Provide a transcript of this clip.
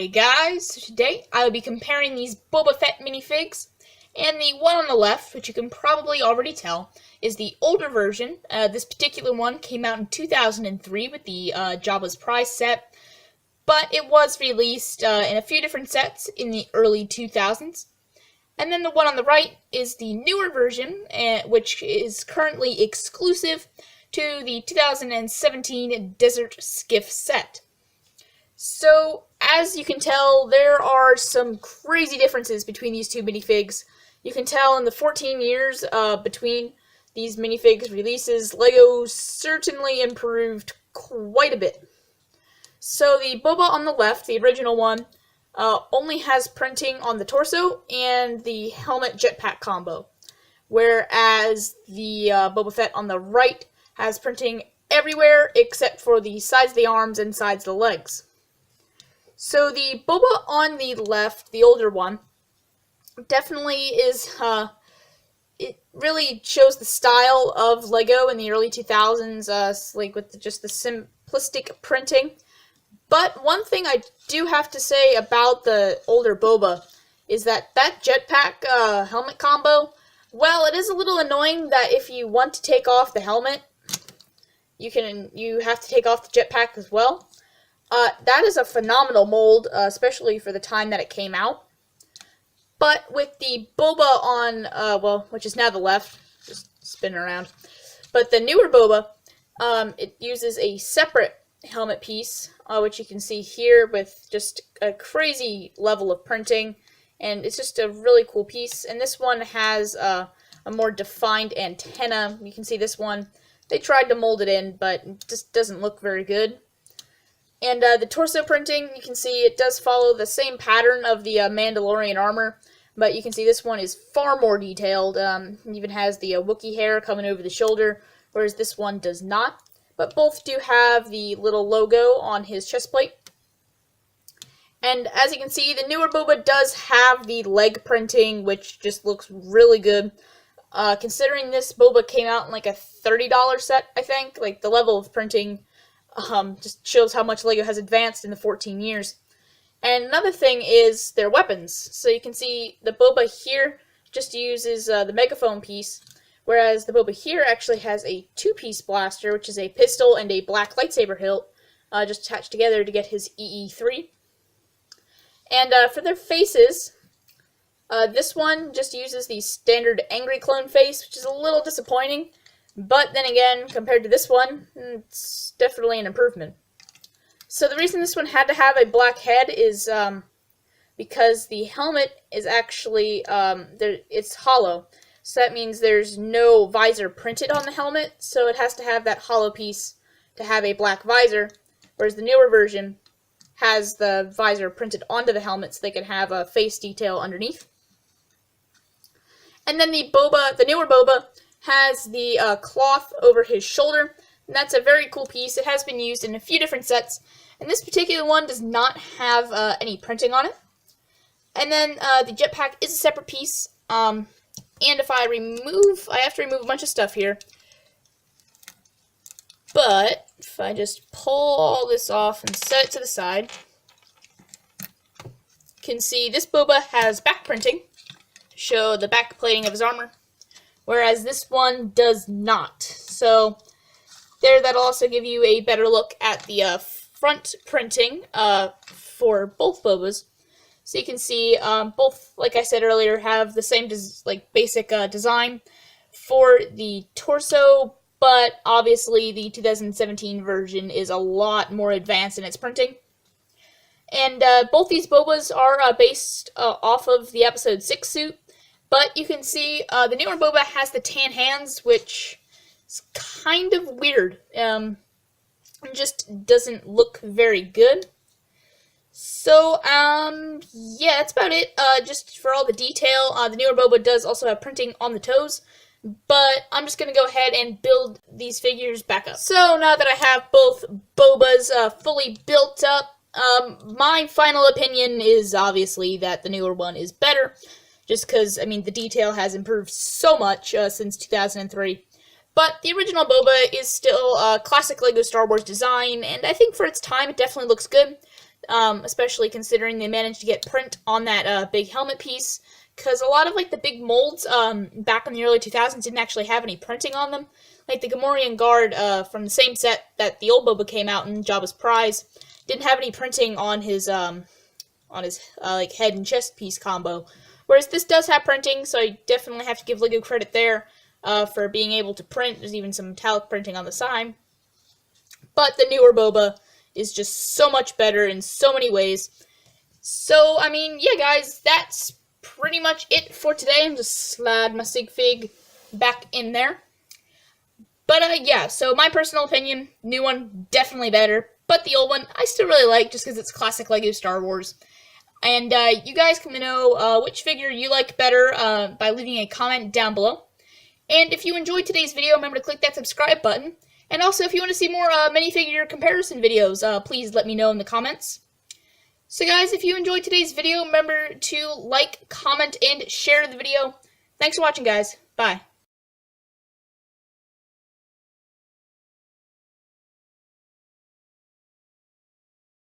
Hey guys, so today I will be comparing these Boba Fett minifigs, and the one on the left, which you can probably already tell, is the older version. This particular one came out in 2003 with the Jabba's Prize set, but it was released in a few different sets in the early 2000s. And then the one on the right is the newer version, which is currently exclusive to the 2017 Desert Skiff set. So, as you can tell, there are some crazy differences between these two minifigs. You can tell in the 14 years between these minifigs releases, LEGO certainly improved quite a bit. So the Boba on the left, the original one, only has printing on the torso and the helmet jetpack combo, whereas the Boba Fett on the right has printing everywhere except for the sides of the arms and sides of the legs. So the Boba on the left, the older one, definitely is, it really shows the style of LEGO in the early 2000s, like with just the simplistic printing. But one thing I do have to say about the older Boba is that jetpack helmet combo, well, it is a little annoying that if you want to take off the helmet, you have to take off the jetpack as well. That is a phenomenal mold, especially for the time that it came out. But with the Boba on, which is now the left, just spinning around, but the newer Boba, it uses a separate helmet piece, which you can see here with just a crazy level of printing, and it's just a really cool piece. And this one has a more defined antenna. You can see this one, they tried to mold it in, but it just doesn't look very good. And the torso printing, you can see it does follow the same pattern of the Mandalorian armor, but you can see this one is far more detailed. It even has the Wookiee hair coming over the shoulder, whereas this one does not. But both do have the little logo on his chest plate. And as you can see, the newer Boba does have the leg printing, which just looks really good. Considering this Boba came out in like a $30 set, I think, like the level of printing just shows how much LEGO has advanced in the 14 years. And another thing is their weapons. So you can see the Boba here just uses the megaphone piece, whereas the Boba here actually has a two-piece blaster, which is a pistol and a black lightsaber hilt, just attached together to get his EE3. And for their faces, this one just uses the standard angry clone face, which is a little disappointing. But then again, compared to this one, it's definitely an improvement. So the reason this one had to have a black head is because the helmet is actually, it's hollow. So that means there's no visor printed on the helmet, so it has to have that hollow piece to have a black visor, whereas the newer version has the visor printed onto the helmet so they can have a face detail underneath. And then the newer Boba has the cloth over his shoulder, and that's a very cool piece. It has been used in a few different sets, and this particular one does not have any printing on it. And then the jetpack is a separate piece, and if I have to remove a bunch of stuff here, but if I just pull all this off and set it to the side, you can see this Boba has back printing to show the back plating of his armor, whereas this one does not. So there, that'll also give you a better look at the front printing for both Bobas. So you can see both, like I said earlier, have the same basic design for the torso, but obviously the 2017 version is a lot more advanced in its printing. And both these Bobas are based off of the Episode 6 suit. But you can see the newer Boba has the tan hands, which is kind of weird. It just doesn't look very good. So, yeah, that's about it. Just for all the detail, the newer Boba does also have printing on the toes. But I'm just going to go ahead and build these figures back up. So now that I have both Bobas fully built up, my final opinion is obviously that the newer one is better. Just because, I mean, the detail has improved so much since 2003. But the original Boba is still a classic LEGO Star Wars design, and I think for its time it definitely looks good. especially considering they managed to get print on that big helmet piece. Because a lot of like the big molds back in the early 2000s didn't actually have any printing on them. Like the Gamorrean guard from the same set that the old Boba came out in, Jabba's Prize, didn't have any printing on his like head and chest piece combo. Whereas this does have printing, so I definitely have to give Lego credit there for being able to print. There's even some metallic printing on the side. But the newer Boba is just so much better in so many ways. So, I mean, yeah, guys, that's pretty much it for today. I'm just slide my sig fig back in there. But, yeah, so my personal opinion, new one, definitely better. But the old one, I still really like, just because it's classic Lego Star Wars. And you guys can know which figure you like better by leaving a comment down below. And if you enjoyed today's video, remember to click that subscribe button. And also, if you want to see more minifigure comparison videos, please let me know in the comments. So guys, if you enjoyed today's video, remember to like, comment, and share the video. Thanks for watching, guys. Bye.